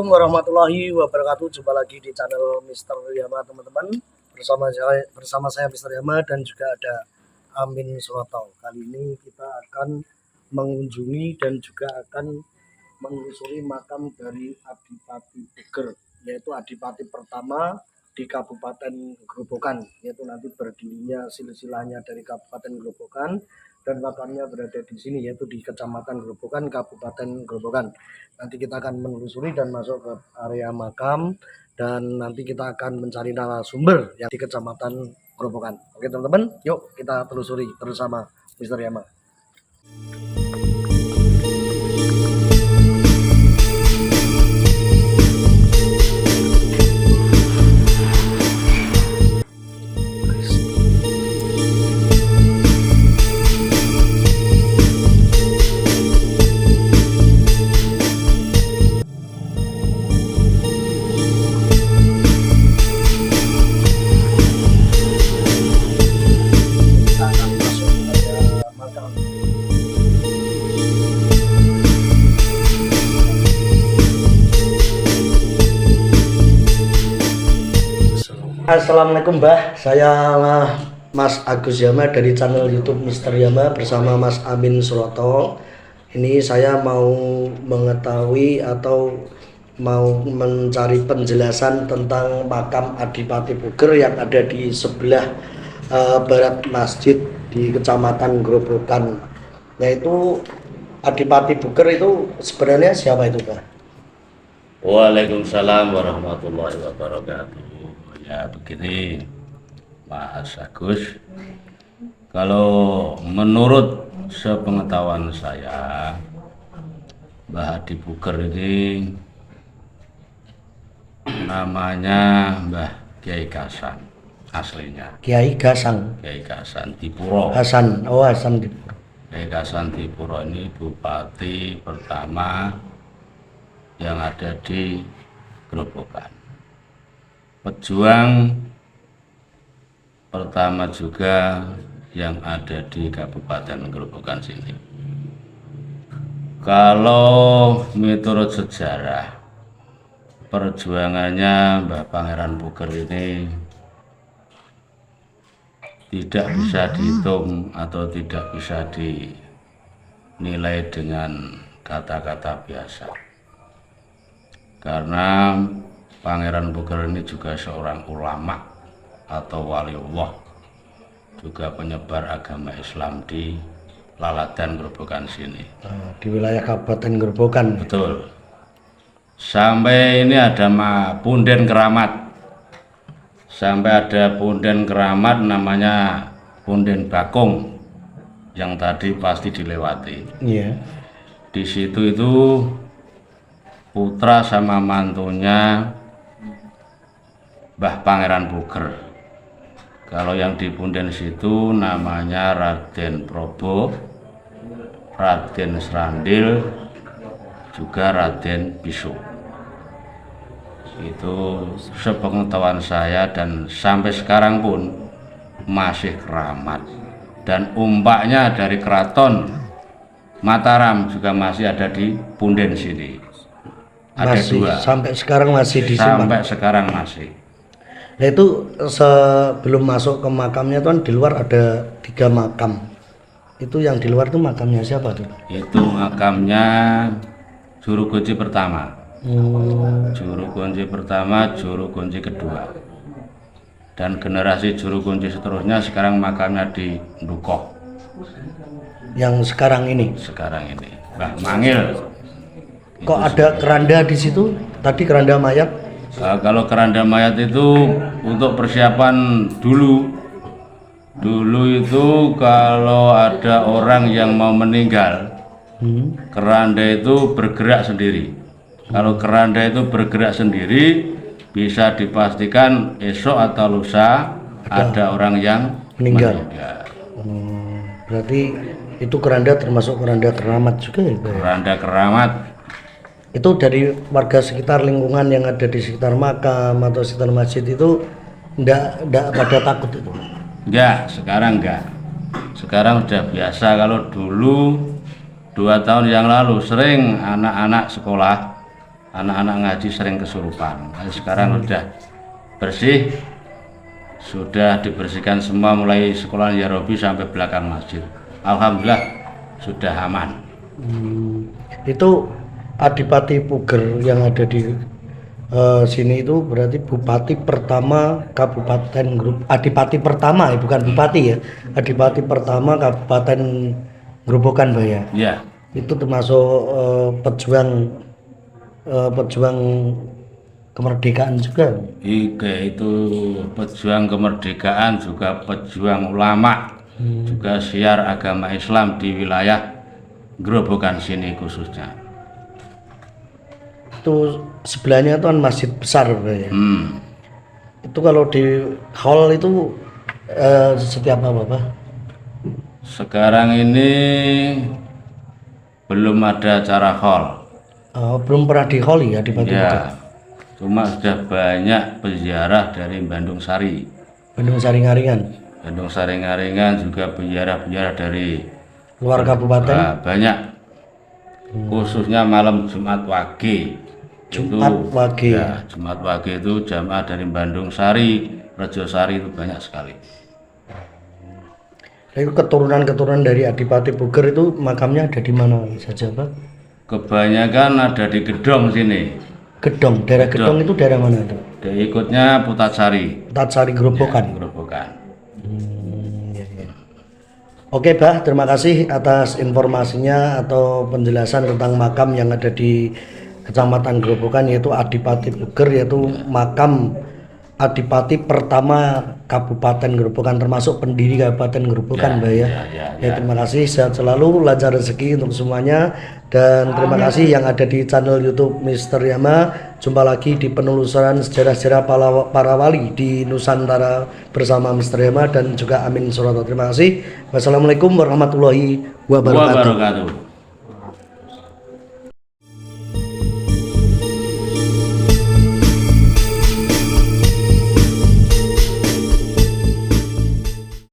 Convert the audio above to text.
Assalamualaikum warahmatullahi wabarakatuh. Jumpa lagi di channel Mister Yama, teman-teman. Bersama saya Mister Yama dan juga ada Amin Suroto. Kali ini kita akan mengunjungi dan juga akan menelusuri makam dari Adipati Buger, yaitu Adipati pertama di Kabupaten Grobogan, yaitu nanti berdirinya silsilahnya dari Kabupaten Grobogan, dan makamnya berada di sini, yaitu di Kecamatan Grobogan, Kabupaten Grobogan. Nanti kita akan menelusuri dan masuk ke area makam, dan nanti kita akan mencari narasumber yang di Kecamatan Grobogan. Oke teman-teman, yuk kita telusuri bersama Mister Yama. Assalamualaikum Mbah, saya Mas Agus Yama dari channel YouTube Mister Yama bersama Mas Amin Suroto. Ini saya mau mengetahui atau mau mencari penjelasan tentang makam Adipati Buger yang ada di sebelah barat masjid di Kecamatan Grobogan. Yaitu Adipati Buger itu sebenarnya siapa itu, Mbah? Waalaikumsalam warahmatullahi wabarakatuh. Ya begini Mas Agus, kalau menurut sepengetahuan saya, Mbah Adi Buger ini namanya Mbah Kiai Gasan aslinya. Kiai Gasan. Kiai Gasan Dipuro. Hasan, oh Hasan Dipuro. Kiai Gasan Dipuro ini bupati pertama yang ada di Grobogan. Pejuang pertama juga yang ada di Kabupaten Grobogan sini. Kalau menurut sejarah, perjuangannya Mbah Pangeran Buger ini tidak bisa dihitung atau tidak bisa dinilai dengan kata-kata biasa. Karena Pangeran Buger ini juga seorang ulama atau waliullah, juga penyebar agama Islam di Laladan Grobogan sini. Di wilayah Kabupaten Grobogan. Betul. Sampai ini ada punden keramat. Sampai ada punden keramat namanya Punden Bakung yang tadi pasti dilewati. Iya. Di situ itu putra sama mantunya Mbah Pangeran Buger. Kalau yang di punden situ namanya Raden Probo, Raden Srandil, juga Raden Bisu. Itu sepengetahuan saya dan sampai sekarang pun masih keramat. Dan umpaknya dari keraton Mataram juga masih ada di punden sini. Ada Masih, dua. sampai sekarang masih disimpan. Sampai sekarang masih. Nah itu sebelum masuk ke makamnya tuh kan di luar ada 3 makam. Itu yang di luar tuh makamnya siapa tuh? Itu makamnya Juru Kunci pertama. Juru Kunci pertama, Juru Kunci kedua. Dan generasi Juru Kunci seterusnya sekarang makamnya di Ndukoh. Yang sekarang ini? Sekarang ini Mbah Mangil. Kok ada keranda di situ? Tadi keranda mayat? Kalau keranda mayat itu untuk persiapan dulu itu kalau ada orang yang mau meninggal, keranda itu bergerak sendiri. Kalau keranda itu bergerak sendiri, bisa dipastikan esok atau lusa ada orang yang meninggal. Berarti itu keranda termasuk keranda keramat juga ya? Keranda keramat. Itu dari warga sekitar lingkungan yang ada di sekitar makam atau sekitar masjid itu enggak pada takut itu? Enggak, sekarang enggak. Sekarang sudah biasa. Kalau dulu 2 tahun yang lalu sering anak-anak sekolah anak-anak ngaji sering kesurupan. Nah, sekarang sudah bersih, sudah dibersihkan semua mulai sekolah Ya Robi sampai belakang masjid. Alhamdulillah sudah aman. Itu Adipati Puger yang ada di sini itu berarti bupati pertama Kabupaten Adipati pertama ya, bukan bupati ya. Adipati pertama Kabupaten Grobogan, Mbak ya. Ya, Itu termasuk pejuang kemerdekaan juga. itu pejuang kemerdekaan, juga pejuang ulama, juga syiar agama Islam di wilayah Grobogan sini khususnya. Itu sebelahnya itu kan masjid besar, Mbak ya. Itu kalau di hall itu setiap apa, Pak? Sekarang ini belum ada acara hall. Belum pernah di hall ya di Batu Puger. Ya, cuma sudah banyak peziarah dari Bandung Sari. Bandung Saringaringan. Bandung Saringaringan juga peziarah-peziarah dari Luar kabupaten. banyak. Khususnya malam Jumat Wage. Jumat Wage. Ya, Jumat Wage itu jamaah dari Bandung Sari, Rejo Sari itu banyak sekali. Itu keturunan-keturunan dari Adipati Puger itu makamnya ada di mana saja, Pak? Kebanyakan ada di Gedong sini. Gedong, daerah Gedong itu daerah mana itu? Dia ikutnya Putatsari. Tatsari Grobogan. Grobogan. Oke, Bah, terima kasih atas informasinya atau penjelasan tentang makam yang ada di Kecamatan Grobogan, yaitu Adipati Puger, yaitu makam Adipati pertama Kabupaten Grobogan, termasuk pendiri Kabupaten Grobogan, Mbak ya. Ya, terima kasih, sehat selalu, lancar rezeki untuk semuanya, dan terima kasih yang ada di channel YouTube Mister Yama. Jumpa lagi di penelusuran sejarah-sejarah para wali di Nusantara bersama Mister Yama dan juga Amin Suroto. Terima kasih. Wassalamualaikum warahmatullahi wabarakatuh.